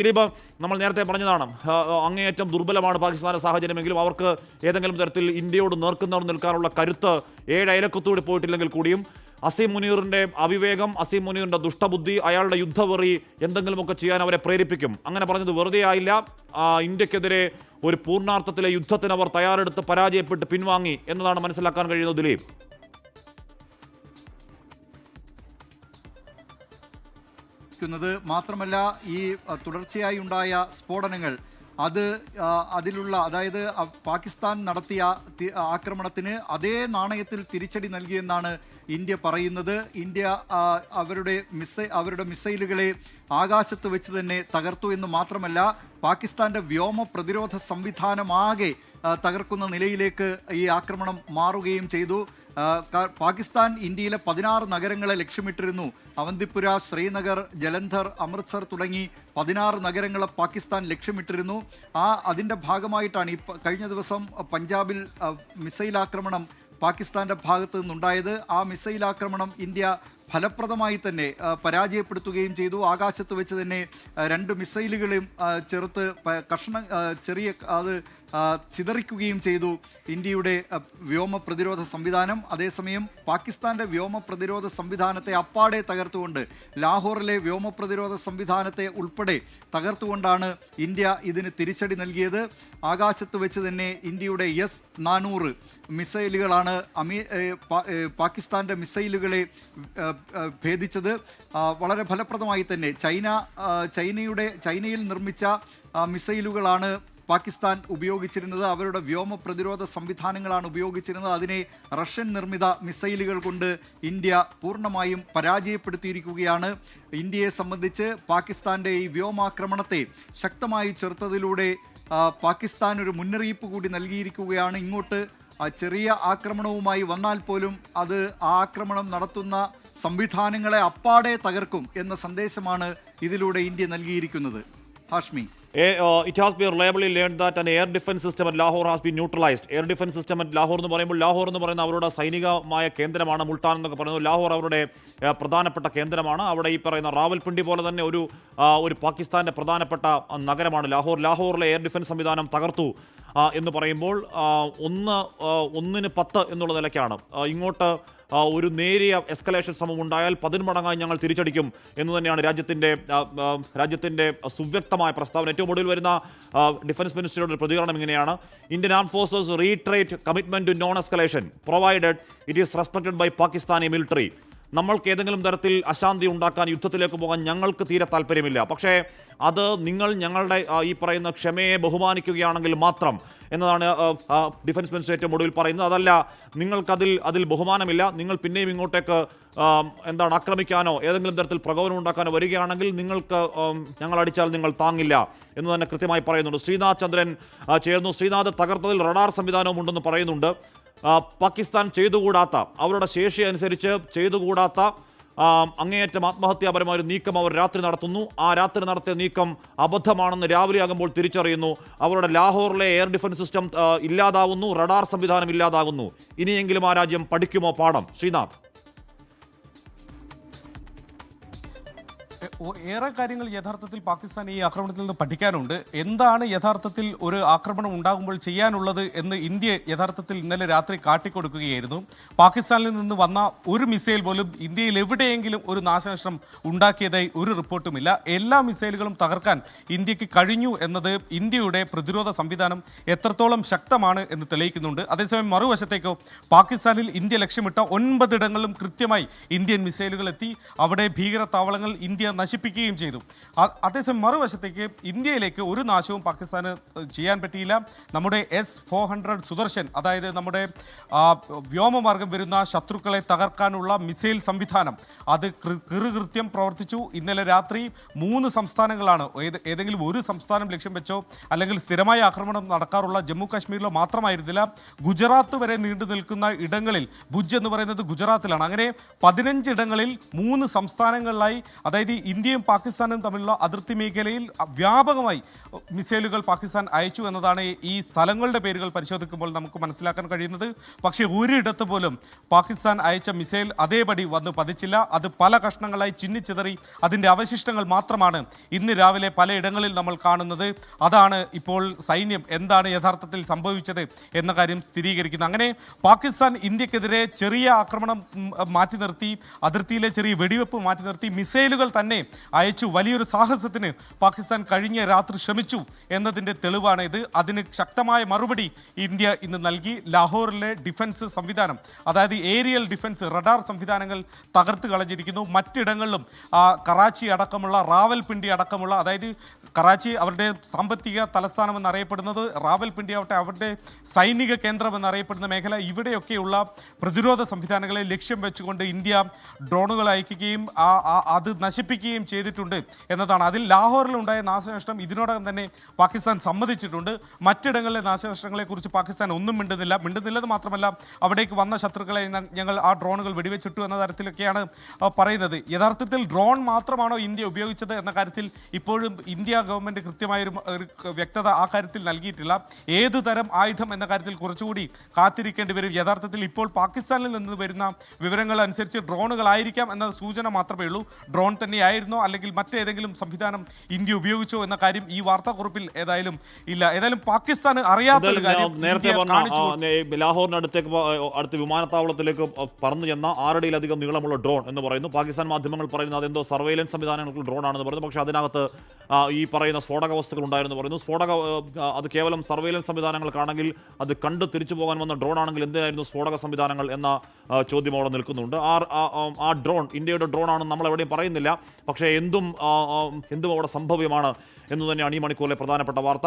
ദിലീപ്, നമ്മൾ നേരത്തെ പറഞ്ഞതാണ്, അങ്ങേയറ്റം ദുർബലമാണ് പാകിസ്ഥാന്റെ സാഹചര്യമെങ്കിലും അവർക്ക് ഏതെങ്കിലും തരത്തിൽ ഇന്ത്യയോട് നേർക്കുന്നവർ നിൽക്കാനുള്ള കരുത്ത് 7 അയലക്കത്തൂടി പോയിട്ടില്ലെങ്കിൽ കൂടിയും അസീം മുനീറിന്റെ അവിവേകം, അസീം മുനീറിന്റെ ദുഷ്ടബുദ്ധി, അയാളുടെ യുദ്ധവെറി എന്തെങ്കിലുമൊക്കെ ചെയ്യാൻ അവരെ പ്രേരിപ്പിക്കും. അങ്ങനെ പറഞ്ഞത് വെറുതെ ആയില്ല. ഇന്ത്യക്കെതിരെ ഒരു പൂർണ്ണാർത്ഥത്തിലെ യുദ്ധത്തിന് അവർ തയ്യാറെടുത്ത് പരാജയപ്പെട്ട് പിൻവാങ്ങി എന്നതാണ് മനസ്സിലാക്കാൻ കഴിയുന്നത്. ദിലീപ്, മാത്രമല്ല ഈ തുടർച്ചയായി ഉണ്ടായ സ്ഫോടനങ്ങൾ അതിലുള്ള അതായത് പാകിസ്ഥാൻ നടത്തിയ ആക്രമണത്തിന് അതേ നാണയത്തിൽ തിരിച്ചടി നൽകിയെന്നാണ് ഇന്ത്യ പറയുന്നത്. ഇന്ത്യ അവരുടെ മിസൈലുകളെ ആകാശത്ത് വെച്ച് തന്നെ തകർത്തു എന്ന് മാത്രമല്ല പാകിസ്ഥാന്റെ വ്യോമ പ്രതിരോധ സംവിധാനമാകെ തകർക്കുന്ന നിലയിലേക്ക് ഈ ആക്രമണം മാറുകയും ചെയ്തു. പാകിസ്ഥാൻ ഇന്ത്യയിലെ 16 നഗരങ്ങളെ ലക്ഷ്യമിട്ടിരുന്നു. അവന്തിപ്പുര, ശ്രീനഗർ, ജലന്ധർ, അമൃത്സർ തുടങ്ങി 16 നഗരങ്ങളെ പാകിസ്ഥാൻ ലക്ഷ്യമിട്ടിരുന്നു. അതിൻ്റെ ഭാഗമായിട്ടാണ് കഴിഞ്ഞ ദിവസം പഞ്ചാബിൽ മിസൈൽ ആക്രമണം പാകിസ്ഥാന്റെ ഭാഗത്തു നിന്നുണ്ടായത്. ആ മിസൈൽ ആക്രമണം ഇന്ത്യ ഫലപ്രദമായി തന്നെ പരാജയപ്പെടുത്തുകയും ചെയ്തു. ആകാശത്ത് വെച്ച് തന്നെ 2 മിസൈലുകളും ചെറുത്ത് ചിതറിക്കുകയും ചെയ്തു ഇന്ത്യയുടെ വ്യോമ പ്രതിരോധ സംവിധാനം. അതേസമയം പാകിസ്ഥാന്റെ വ്യോമ പ്രതിരോധ സംവിധാനത്തെ അപ്പാടെ തകർത്തുകൊണ്ട് ലാഹോറിലെ വ്യോമ പ്രതിരോധ സംവിധാനത്തെ ഉൾപ്പെടെ തകർത്തുകൊണ്ടാണ് ഇന്ത്യ ഇതിന് തിരിച്ചടി നൽകിയത്. ആകാശത്ത് വെച്ച് തന്നെ ഇന്ത്യയുടെ S-400 മിസൈലുകളാണ് പാകിസ്ഥാന്റെ മിസൈലുകളെ ഭേദിച്ചത്. വളരെ ഫലപ്രദമായി തന്നെ ചൈനയിൽ നിർമ്മിച്ച മിസൈലുകളാണ് പാകിസ്ഥാൻ ഉപയോഗിച്ചിരുന്നത്. അവരുടെ വ്യോമ പ്രതിരോധ സംവിധാനങ്ങളാണ് ഉപയോഗിച്ചിരുന്നത്. അതിനെ റഷ്യൻ നിർമ്മിത മിസൈലുകൾ കൊണ്ട് ഇന്ത്യ പൂർണ്ണമായും പരാജയപ്പെടുത്തിയിരിക്കുകയാണ്. ഇന്ത്യയെ സംബന്ധിച്ച് പാകിസ്ഥാന്റെ ഈ വ്യോമാക്രമണത്തെ ശക്തമായി ചെറുത്തതിലൂടെ പാകിസ്ഥാൻ ഒരു മുന്നറിയിപ്പ് കൂടി നൽകിയിരിക്കുകയാണ്. ഇങ്ങോട്ട് ചെറിയ ആക്രമണവുമായി വന്നാൽ പോലും അത് ആ ആക്രമണം നടത്തുന്ന സംവിധാനങ്ങളെ അപ്പാടെ തകർക്കും എന്ന സന്ദേശമാണ് ഇതിലൂടെ ഇന്ത്യ നൽകിയിരിക്കുന്നത്. Hashmi, it has been reliably learned that an air defense system at Lahore has been neutralized. Air defense system at Lahore എന്ന് പറയുമ്പോൾ ലാഹോർ എന്ന് പറയുന്ന അവരുടെ സൈനികമായ കേന്ദ്രമാണ്. മുൾട്ടാൻ എന്നൊക്കെ പറയുന്നത് ലാഹോർ അവരുടെ പ്രധാനപ്പെട്ട കേന്ദ്രമാണ്. അവിടെ ഈ പറയുന്ന റാവൽപിണ്ടി പോലെ തന്നെ ഒരു പാകിസ്ഥാന്റെ പ്രധാനപ്പെട്ട നഗരമാണ് ലാഹോർ. ലാഹോറിലെ എയർ ഡിഫൻസ് സംവിധാനം തകർത്തു എന്ന് പറയുമ്പോൾ 1-10 എന്നുള്ള നിലയ്ക്കാണ്. ഇങ്ങോട്ട് ഒരു നേരിയ എസ്കലേഷൻ ശ്രമം ഉണ്ടായാൽ 10 മടങ്ങായി ഞങ്ങൾ തിരിച്ചടിക്കും എന്ന് തന്നെയാണ് രാജ്യത്തിൻ്റെ സുവ്യക്തമായ പ്രസ്താവന. ഏറ്റവും ഒടുവിൽ വരുന്ന ഡിഫൻസ് മിനിസ്റ്ററുടെ ഒരു പ്രതികരണം ഇങ്ങനെയാണ്: Indian armed forces retreat commitment to non escalation provided it is respected by Pakistani military. നമ്മൾക്ക് ഏതെങ്കിലും തരത്തിൽ അശാന്തി ഉണ്ടാക്കാൻ, യുദ്ധത്തിലേക്ക് പോകാൻ ഞങ്ങൾക്ക് തീരെ താല്പര്യമില്ല. പക്ഷേ അത് നിങ്ങൾ ഞങ്ങളുടെ ഈ പറയുന്ന ക്ഷമയെ ബഹുമാനിക്കുകയാണെങ്കിൽ മാത്രം എന്നതാണ് ഡിഫൻസ് മിനിസ്റ്റർ ഏറ്റവും ഒടുവിൽ പറയുന്നത്. അതല്ല, അതിൽ ബഹുമാനമില്ല, നിങ്ങൾ പിന്നെയും ഇങ്ങോട്ടേക്ക് ആക്രമിക്കാനോ ഏതെങ്കിലും തരത്തിൽ പ്രകോപനം ഉണ്ടാക്കാനോ വരികയാണെങ്കിൽ നിങ്ങൾക്ക് ഞങ്ങൾ അടിച്ചാൽ നിങ്ങൾ താങ്ങില്ല എന്ന് തന്നെ കൃത്യമായി പറയുന്നുണ്ട്. ശ്രീനാഥ് ചന്ദ്രൻ ചേർന്നു. ശ്രീനാഥ്, തകർത്തതിൽ റഡാർ സംവിധാനവും ഉണ്ടെന്ന് പറയുന്നുണ്ട്. പാകിസ്ഥാൻ ചെയ്തുകൂടാത്ത, അവരുടെ ശേഷി അനുസരിച്ച് ചെയ്തുകൂടാത്ത അങ്ങേയറ്റം ആത്മഹത്യാപരമായ ഒരു നീക്കം അവർ രാത്രി നടത്തുന്നു. ആ രാത്രി നടത്തിയ നീക്കം അബദ്ധമാണെന്ന് രാവിലെ ആകുമ്പോൾ തിരിച്ചറിയുന്നു. അവരുടെ ലാഹോറിലെ എയർ ഡിഫൻസ് സിസ്റ്റം ഇല്ലാതാവുന്നു, റഡാർ സംവിധാനം ഇല്ലാതാകുന്നു. ഇനിയെങ്കിലും ആ രാജ്യം പഠിക്കുമോ പാഠം? ശ്രീനാഥ്, ഏറെ കാര്യങ്ങൾ യഥാർത്ഥത്തിൽ പാകിസ്ഥാൻ ഈ ആക്രമണത്തിൽ നിന്ന് പഠിക്കാനുണ്ട്. എന്താണ് യഥാർത്ഥത്തിൽ ഒരു ആക്രമണം ഉണ്ടാകുമ്പോൾ ചെയ്യാനുള്ളത് എന്ന് ഇന്ത്യ യഥാർത്ഥത്തിൽ ഇന്നലെ രാത്രി കാട്ടിക്കൊടുക്കുകയായിരുന്നു. പാകിസ്ഥാനിൽ നിന്ന് വന്ന ഒരു മിസൈൽ പോലും ഇന്ത്യയിൽ എവിടെയെങ്കിലും ഒരു നാശനഷ്ടം ഉണ്ടാക്കിയതായി ഒരു റിപ്പോർട്ടുമില്ല. എല്ലാ മിസൈലുകളും തകർക്കാൻ ഇന്ത്യക്ക് കഴിഞ്ഞു എന്നത് ഇന്ത്യയുടെ പ്രതിരോധ സംവിധാനം എത്രത്തോളം ശക്തമാണ് എന്ന് തെളിയിക്കുന്നുണ്ട്. അതേസമയം മറുവശത്തേക്കോ പാകിസ്ഥാനിൽ ഇന്ത്യ ലക്ഷ്യമിട്ട 9 ഇടങ്ങളിലും കൃത്യമായി ഇന്ത്യൻ മിസൈലുകൾ എത്തി. അവിടെ ഭീകര താവളങ്ങൾ ഇന്ത്യ നശിപ്പിക്കുകയും ചെയ്തു. അതേസമയം മറുവശത്തേക്ക് ഇന്ത്യയിലേക്ക് ഒരു നാശവും പാകിസ്ഥാന് ചെയ്യാൻ പറ്റിയില്ല. നമ്മുടെ S-400 സുദർശൻ, അതായത് നമ്മുടെ വ്യോമമാർഗം വരുന്ന ശത്രുക്കളെ തകർക്കാനുള്ള മിസൈൽ സംവിധാനം, അത് കൃത്യം പ്രവർത്തിച്ചു. ഇന്നലെ രാത്രി 3 സംസ്ഥാനങ്ങളാണ്, ഏതെങ്കിലും ഒരു സംസ്ഥാനം ലക്ഷ്യം വെച്ചോ അല്ലെങ്കിൽ സ്ഥിരമായ ആക്രമണം നടക്കാറുള്ള ജമ്മു കാശ്മീരിലോ മാത്രമായിരുന്നില്ല, ഗുജറാത്ത് വരെ നീണ്ടു നിൽക്കുന്ന ഇടങ്ങളിൽ, ഭുജ് എന്ന് പറയുന്നത് ഗുജറാത്തിലാണ്. അങ്ങനെ 15 ഇടങ്ങളിൽ 3 സംസ്ഥാനങ്ങളിലായി, അതായത് ഇന്ത്യയും പാകിസ്ഥാനും തമ്മിലുള്ള അതിർത്തി മേഖലയിൽ വ്യാപകമായി മിസൈലുകൾ പാകിസ്ഥാൻ അയച്ചു എന്നതാണ് ഈ സ്ഥലങ്ങളുടെ പേരുകൾ പരിശോധിക്കുമ്പോൾ നമുക്ക് മനസ്സിലാക്കാൻ കഴിയുന്നത്. പക്ഷേ ഒരിടത്ത് പോലും പാകിസ്ഥാൻ അയച്ച മിസൈൽ അതേപടി വന്ന് പതിച്ചില്ല. അത് പല കഷ്ണങ്ങളായി ചിന്നിച്ചിതറി അതിൻ്റെ അവശിഷ്ടങ്ങൾ മാത്രമാണ് ഇന്ന് രാവിലെ പലയിടങ്ങളിൽ നമ്മൾ കാണുന്നത്. അതാണ് ഇപ്പോൾ സൈന്യം എന്താണ് യഥാർത്ഥത്തിൽ സംഭവിച്ചത് എന്ന കാര്യം സ്ഥിരീകരിക്കുന്നത്. അങ്ങനെ പാകിസ്ഥാൻ ഇന്ത്യക്കെതിരെ ചെറിയ ആക്രമണം മാറ്റി നിർത്തി, അതിർത്തിയിലെ ചെറിയ വെടിവെപ്പ് മാറ്റി നിർത്തി, മിസൈലുകൾ തന്നെ അയച്ചു. വലിയൊരു സാഹസത്തിന് പാകിസ്ഥാൻ കഴിഞ്ഞ രാത്രി ശ്രമിച്ചു എന്നതിൻ്റെ തെളിവാണ് ഇത്. അതിന് ശക്തമായ മറുപടി ഇന്ത്യ ഇന്ന് നൽകി. ലാഹോറിലെ ഡിഫൻസ് സംവിധാനം, അതായത് ഏരിയൽ ഡിഫൻസ് റഡാർ സംവിധാനങ്ങൾ തകർത്ത് കളഞ്ഞിരിക്കുന്നു. മറ്റിടങ്ങളിലും കറാച്ചി അടക്കമുള്ള, റാവൽപിണ്ടി അടക്കമുള്ള, അതായത് കറാച്ചി അവരുടെ സാമ്പത്തിക തലസ്ഥാനം എന്നറിയപ്പെടുന്നത്, റാവൽപിണ്ടി ആവട്ടെ അവരുടെ സൈനിക കേന്ദ്രം എന്നറിയപ്പെടുന്ന മേഖല, ഇവിടെയൊക്കെയുള്ള പ്രതിരോധ സംവിധാനങ്ങളെ ലക്ഷ്യം വെച്ചുകൊണ്ട് ഇന്ത്യ ഡ്രോണുകൾ അയക്കുകയും അത് നശിപ്പിക്കുകയും ചെയ്തിട്ടുണ്ട് എന്നതാണ്. അതിൽ ലാഹോറിലുണ്ടായ നാശനഷ്ടം ഇതിനോടകം തന്നെ പാകിസ്ഥാൻ സമ്മതിച്ചിട്ടുണ്ട്. മറ്റിടങ്ങളിലെ നാശനഷ്ടങ്ങളെക്കുറിച്ച് പാകിസ്ഥാൻ ഒന്നും മിണ്ടുന്നില്ലെന്ന് മാത്രമല്ല, അവിടേക്ക് വന്ന ശത്രുക്കളെ ഞങ്ങൾ ആ ഡ്രോണുകൾ വെടിവെച്ചിട്ടു എന്ന തരത്തിലൊക്കെയാണ് പറയുന്നത്. യഥാർത്ഥത്തിൽ ഡ്രോൺ മാത്രമാണോ ഇന്ത്യ ഉപയോഗിച്ചത് എന്ന കാര്യത്തിൽ ഇപ്പോഴും ഇന്ത്യ ഗവൺമെന്റ് കൃത്യമായൊരു വ്യക്തത ആ കാര്യത്തിൽ നൽകിയിട്ടില്ല. ഏതു തരം ആയുധം എന്ന കാര്യത്തിൽ കുറച്ചുകൂടി കാത്തിരിക്കേണ്ടി വരും. യഥാർത്ഥത്തിൽ ഇപ്പോൾ പാകിസ്ഥാനിൽ നിന്ന് വരുന്ന വിവരങ്ങൾ അനുസരിച്ച് ഡ്രോണുകളായിരിക്കാം എന്ന സൂചന മാത്രമേ ഉള്ളൂ. ഡ്രോൺ തന്നെയായിരുന്നോ അല്ലെങ്കിൽ മറ്റേതെങ്കിലും സംവിധാനം ഇന്ത്യ ഉപയോഗിച്ചോ എന്ന കാര്യം ഈ വാർത്താക്കുറിപ്പിൽ ഏതായാലും ഇല്ല. ഏതായാലും പാകിസ്ഥാന് അറിയാത്തൊരു കാര്യം നേരത്തെ പറഞ്ഞ അടുത്ത വിമാനത്താവളത്തിലേക്ക് പറന്നു ചെന്ന 6 അടിയിലധികം നീളമുള്ള ഡ്രോൺ എന്ന് പറയുന്നു. പാകിസ്ഥാൻ മാധ്യമങ്ങൾ പറയുന്നത് അതെന്തോ സർവൈലൻസ് സംവിധാനങ്ങൾക്ക് ഡ്രോൺ ആണെന്ന് പറയുന്നു. പക്ഷേ അതിനകത്ത് ഈ പറയുന്ന സ്ഫോടക വസ്തുക്കൾ ഉണ്ടായിരുന്നു പറയുന്നു. അത് കേവലം സർവൈലൻസ് സംവിധാനങ്ങൾക്കാണെങ്കിൽ അത് കണ്ട് തിരിച്ചു പോകാൻ വന്ന ഡ്രോൺ ആണെങ്കിൽ എന്തിനായിരുന്നു സ്ഫോടക സംവിധാനങ്ങൾ എന്ന ചോദ്യം അവിടെ നിൽക്കുന്നുണ്ട്. ആ ഡ്രോൺ ഇന്ത്യയുടെ ഡ്രോൺ ആണെന്ന് നമ്മൾ എവിടെയും പറയുന്നില്ല. പക്ഷേ എന്തും അവിടെ സംഭവ്യമാണ് എന്ന് തന്നെയാണ് ഈ മണിക്കൂറിലെ പ്രധാനപ്പെട്ട വാർത്ത.